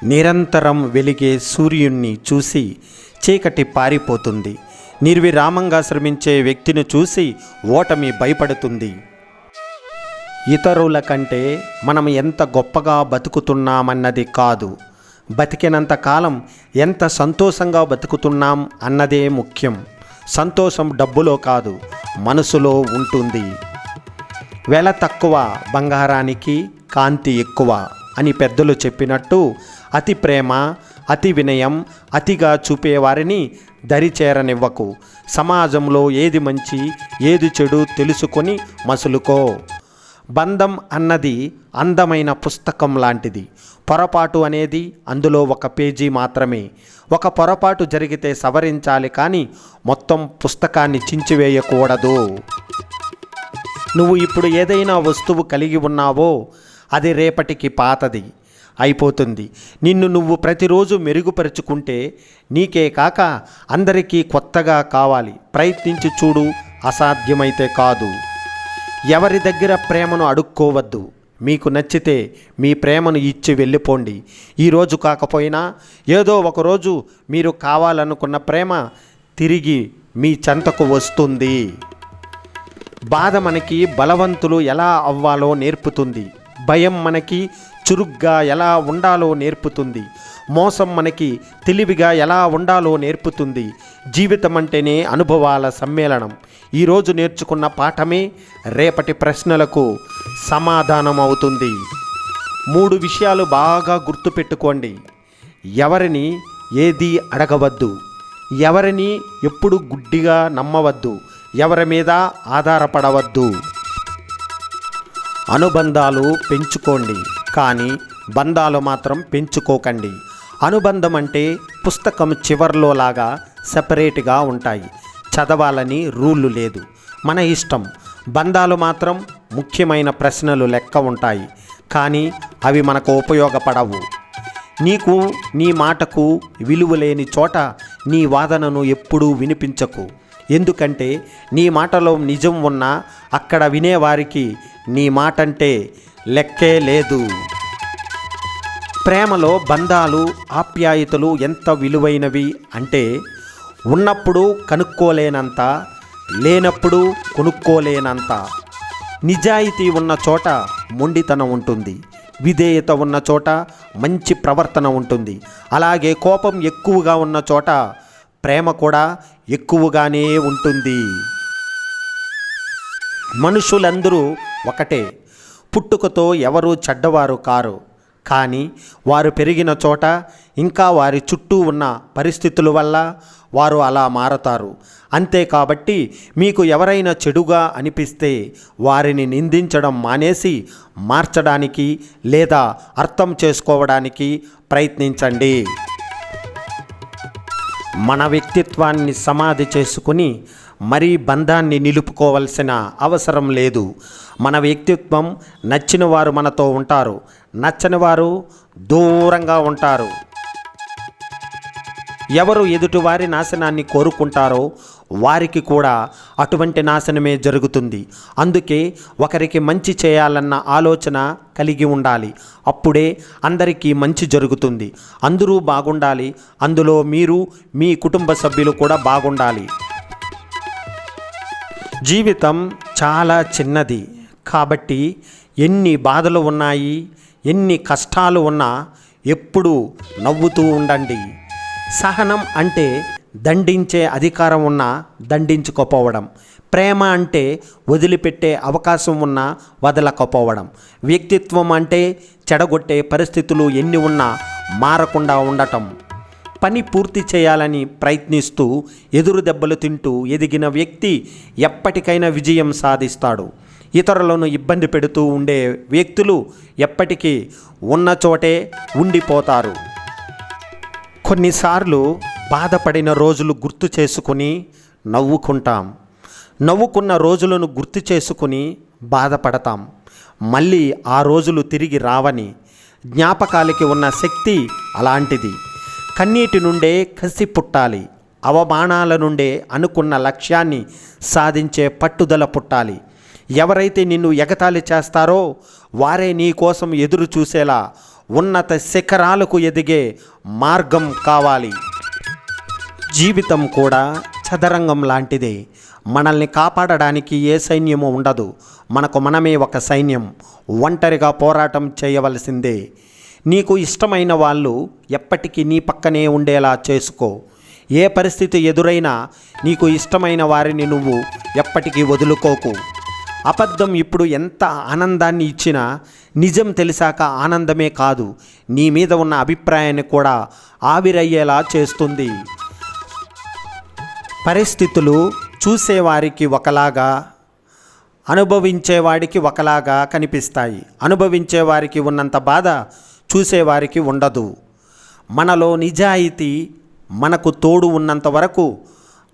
నిరంతరం వెలిగే సూర్యుణ్ణి చూసి చీకటి పారిపోతుంది. నిర్విరామంగా శ్రమించే వ్యక్తిని చూసి ఓటమి భయపడుతుంది. ఇతరుల కంటే మనం ఎంత గొప్పగా బతుకుతున్నామన్నది కాదు, బతికినంత కాలం ఎంత సంతోషంగా బతుకుతున్నాం అన్నదే ముఖ్యం. సంతోషం డబ్బులో కాదు, మనసులో ఉంటుంది. వెల తక్కువ బంగారానికి కాంతి ఎక్కువ అని పెద్దలు చెప్పినట్టు అతి ప్రేమ, అతి వినయం, అతిగా చూపేవారిని దరిచేరనివ్వకు. సమాజంలో ఏది మంచి ఏది చెడు తెలుసుకొని మసులుకో. బంధం అన్నది అందమైన పుస్తకం లాంటిది. పొరపాటు అనేది అందులో ఒక పేజీ మాత్రమే. ఒక పొరపాటు జరిగితే సవరించాలి, కానీ మొత్తం పుస్తకాన్ని చించివేయకూడదు. నువ్వు ఇప్పుడు ఏదైనా వస్తువు కలిగి ఉన్నావో అది రేపటికి పాతది అయిపోతుంది. నిన్ను నువ్వు ప్రతిరోజు మెరుగుపరుచుకుంటే నీకే కాక అందరికీ కొత్తగా కావాలి. ప్రయత్నించి చూడు, అసాధ్యమైతే కాదు. ఎవరి దగ్గర ప్రేమను అడుక్కోవద్దు. మీకు నచ్చితే మీ ప్రేమను ఇచ్చి వెళ్ళిపోండి. ఈరోజు కాకపోయినా ఏదో ఒకరోజు మీరు కావాలనుకున్న ప్రేమ తిరిగి మీ చెంతకు వస్తుంది. బాధ మనకి బలవంతులు ఎలా అవ్వాలో నేర్పుతుంది. భయం మనకి చురుగ్గా ఎలా ఉండాలో నేర్పుతుంది. మోసం మనకి తెలివిగా ఎలా ఉండాలో నేర్పుతుంది. జీవితం అంటేనే అనుభవాల సమ్మేళనం. ఈరోజు నేర్చుకున్న పాఠమే రేపటి ప్రశ్నలకు సమాధానం అవుతుంది. 3 విషయాలు బాగా గుర్తుపెట్టుకోండి. ఎవరిని ఏది అడగవద్దు. ఎవరిని ఎప్పుడు గుడ్డిగా నమ్మవద్దు. ఎవరి మీద ఆధారపడవద్దు. అనుబంధాలు పెంచుకోండి, కానీ బంధాలు మాత్రం పెంచుకోకండి. అనుబంధం అంటే పుస్తకం చివర్లో లాగా సెపరేట్గా ఉంటాయి. చదవాలని రూలు లేదు, మన ఇష్టం. బంధాలు మాత్రం ముఖ్యమైన ప్రశ్నలు లెక్క ఉంటాయి, కానీ అవి మనకు ఉపయోగపడవు. నీకు నీ మాటకు విలువ లేని చోట నీ వాదనను ఎప్పుడూ వినిపించకు. ఎందుకంటే నీ మాటలో నిజం ఉన్నా అక్కడ వినేవారికి నీ మాటంటే లెక్కే లేదు. ప్రేమలో బంధాలు, ఆప్యాయతలు ఎంత విలువైనవి అంటే ఉన్నప్పుడు కనుక్కోలేనంత, లేనప్పుడు కొనుక్కోలేనంత. నిజాయితీ ఉన్న చోట మొండితనం ఉంటుంది. విధేయత ఉన్న చోట మంచి ప్రవర్తన ఉంటుంది. అలాగే కోపం ఎక్కువగా ఉన్న చోట ప్రేమ కూడా ఎక్కువగానే ఉంటుంది. మనుషులందరూ ఒకటే. పుట్టుకతో ఎవరూ చెడ్డవారు కారు, కానీ వారు పెరిగిన చోట ఇంకా వారి చుట్టూ ఉన్న పరిస్థితుల వల్ల వారు అలా మారతారు. అంతే. కాబట్టి మీకు ఎవరైనా చెడుగా అనిపిస్తే వారిని నిందించడం మానేసి మార్చడానికి లేదా అర్థం చేసుకోవడానికి ప్రయత్నించండి. మన వ్యక్తిత్వాన్ని సమాధి చేసుకుని మరీ బంధాన్ని నిలుపుకోవాల్సిన అవసరం లేదు. మన వ్యక్తిత్వం నచ్చిన వారు మనతో ఉంటారు, నచ్చని వారు దూరంగా ఉంటారు. ఎవరు ఎదుటివారి నాశనాన్ని కోరుకుంటారో వారికి కూడా అటువంటి నాశనమే జరుగుతుంది. అందుకే ఒకరికి మంచి చేయాలన్న ఆలోచన కలిగి ఉండాలి. అప్పుడే అందరికీ మంచి జరుగుతుంది. అందరూ బాగుండాలి. అందులో మీరు, మీ కుటుంబ సభ్యులు కూడా బాగుండాలి. జీవితం చాలా చిన్నది. కాబట్టి ఎన్ని బాధలు ఉన్నాయి, ఎన్ని కష్టాలు ఉన్నా ఎప్పుడూ నవ్వుతూ ఉండండి. సహనం అంటే దండించే అధికారం ఉన్నా దండించుకోపోవడం. ప్రేమ అంటే వదిలిపెట్టే అవకాశం ఉన్నా వదలకపోవడం. వ్యక్తిత్వం అంటే చెడగొట్టే పరిస్థితులు ఎన్ని ఉన్నా మారకుండా ఉండటం. పని పూర్తి చేయాలని ప్రయత్నిస్తూ ఎదురు దెబ్బలు తింటూ ఎదిగిన వ్యక్తి ఎప్పటికైనా విజయం సాధిస్తాడు. ఇతరులను ఇబ్బంది పెడుతూ ఉండే వ్యక్తులు ఎప్పటికీ ఉన్న చోటే ఉండిపోతారు. కొన్నిసార్లు బాధపడిన రోజులు గుర్తు చేసుకుని నవ్వుకుంటాం. నవ్వుకున్న రోజులను గుర్తు చేసుకుని బాధపడతాం. మళ్ళీ ఆ రోజులు తిరిగి రావని. జ్ఞాపకాలకి ఉన్న శక్తి అలాంటిది. కన్నీటి నుండే కసి పుట్టాలి. అవమానాల నుండే అనుకున్న లక్ష్యాన్ని సాధించే పట్టుదల పుట్టాలి. ఎవరైతే నిన్ను ఎగతాళి చేస్తారో వారే నీ కోసం ఎదురు చూసేలా ఉన్నత శిఖరాలకు ఎదిగే మార్గం కావాలి. జీవితం కూడా చదరంగం లాంటిదే. మనల్ని కాపాడడానికి ఏ సైన్యము ఉండదు. మనకు మనమే ఒక సైన్యం. ఒంటరిగా పోరాటం చేయవలసిందే. నీకు ఇష్టమైన వాళ్ళు ఎప్పటికీ నీ పక్కనే ఉండేలా చేసుకో. ఏ పరిస్థితి ఎదురైనా నీకు ఇష్టమైన వారిని నువ్వు ఎప్పటికీ వదులుకోకు. అబద్ధం ఇప్పుడు ఎంత ఆనందాన్ని ఇచ్చినా నిజం తెలిసాక ఆనందమే కాదు, నీ మీద ఉన్న అభిప్రాయాన్ని కూడా ఆవిరయ్యేలా చేస్తుంది. పరిస్థితులు చూసేవారికి ఒకలాగా, అనుభవించేవాడికి ఒకలాగా కనిపిస్తాయి. అనుభవించేవారికి ఉన్నంత బాధ చూసేవారికి ఉండదు. మనలో నిజాయితీ మనకు తోడు ఉన్నంత వరకు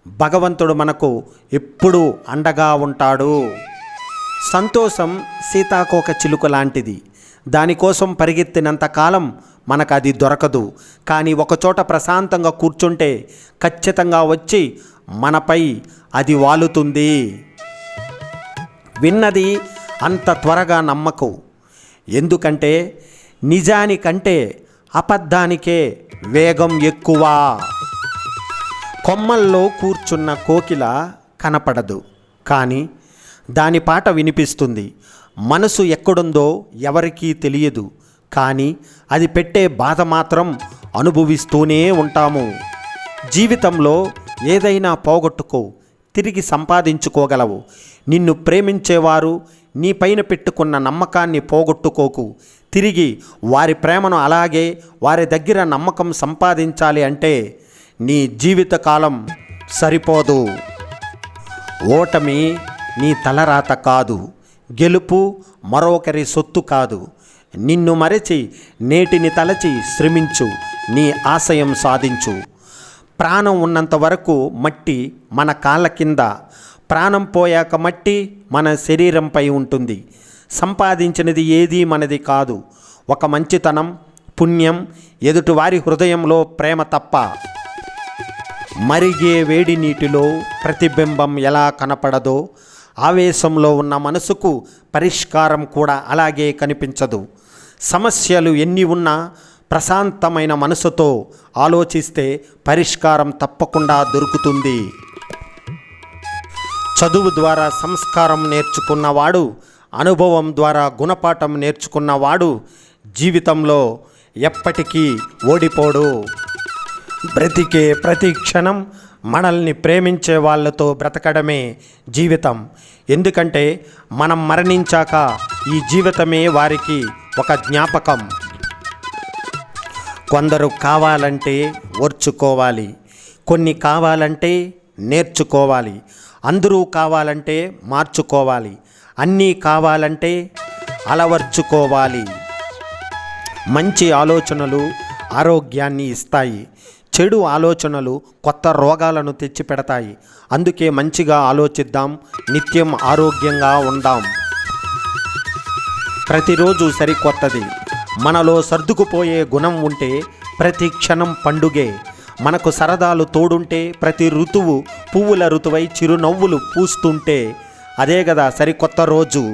భగవంతుడు మనకు ఎప్పుడూ అండగా ఉంటాడు. సంతోషం సీతాకోక చిలుక లాంటిది. దానికోసం పరిగెత్తినంత కాలం మనకు అది దొరకదు. కానీ ఒకచోట ప్రశాంతంగా కూర్చుంటే ఖచ్చితంగా వచ్చి మనపై అది వాలుతుంది. విన్నది అంత త్వరగా నమ్మకు. ఎందుకంటే నిజానికంటే అబద్ధానికే వేగం ఎక్కువ. కొమ్మల్లో కూర్చున్న కోకిల కనపడదు, కానీ దాని పాట వినిపిస్తుంది. మనసు ఎక్కడుందో ఎవరికీ తెలియదు, కానీ అది పెట్టే బాధ మాత్రం అనుభవిస్తూనే ఉంటాము. జీవితంలో ఏదైనా పోగొట్టుకో, తిరిగి సంపాదించుకోగలవు. నిన్ను ప్రేమించేవారు నీ పైన పెట్టుకున్న నమ్మకాన్ని పోగొట్టుకోకు. తిరిగి వారి ప్రేమను అలాగే వారి దగ్గర నమ్మకం సంపాదించాలి అంటే నీ జీవితకాలం సరిపోదు. ఓటమి నీ తలరాత కాదు, గెలుపు మరొకరి సొత్తు కాదు. నిన్ను మరచి నేటిని తలచి శ్రమించు, నీ ఆశయం సాధించు. ప్రాణం ఉన్నంత వరకు మట్టి మన కాళ్ళ కింద, ప్రాణం పోయాక మట్టి మన శరీరంపై ఉంటుంది. సంపాదించినది ఏదీ మనది కాదు. ఒక మంచితనం, పుణ్యం, ఎదుటివారి హృదయంలో ప్రేమ తప్ప. మరిగే వేడి నీటిలో ప్రతిబింబం ఎలా కనపడదో ఆవేశంలో ఉన్న మనసుకు పరిష్కారం కూడా అలాగే కనిపించదు. సమస్యలు ఎన్ని ఉన్నా ప్రశాంతమైన మనసుతో ఆలోచిస్తే పరిష్కారం తప్పకుండా దొరుకుతుంది. చదువు ద్వారా సంస్కారం నేర్చుకున్నవాడు, అనుభవం ద్వారా గుణపాఠం నేర్చుకున్నవాడు జీవితంలో ఎప్పటికీ ఓడిపోడు. బ్రతికే ప్రతి క్షణం మనల్ని ప్రేమించే వాళ్ళతో బ్రతకడమే జీవితం. ఎందుకంటే మనం మరణించాక ఈ జీవితమే వారికి ఒక జ్ఞాపకం. కొందరు కావాలంటే ఓర్చుకోవాలి, కొన్ని కావాలంటే నేర్చుకోవాలి, అందరూ కావాలంటే మార్చుకోవాలి, అన్నీ కావాలంటే అలవర్చుకోవాలి. మంచి ఆలోచనలు ఆరోగ్యాన్ని ఇస్తాయి, చెడు ఆలోచనలు కొత్త రోగాలను తెచ్చిపెడతాయి. అందుకే మంచిగా ఆలోచిద్దాం, నిత్యం ఆరోగ్యంగా ఉందాం. ప్రతిరోజు సరికొత్తది. మనలో సర్దుకుపోయే గుణం ఉంటే ప్రతి క్షణం పండుగే. మనకు సరదాలు తోడుంటే ప్రతి ఋతువు పువ్వుల ఋతువై చిరునవ్వులు పూస్తుంటే అదే కదా సరికొత్త రోజు.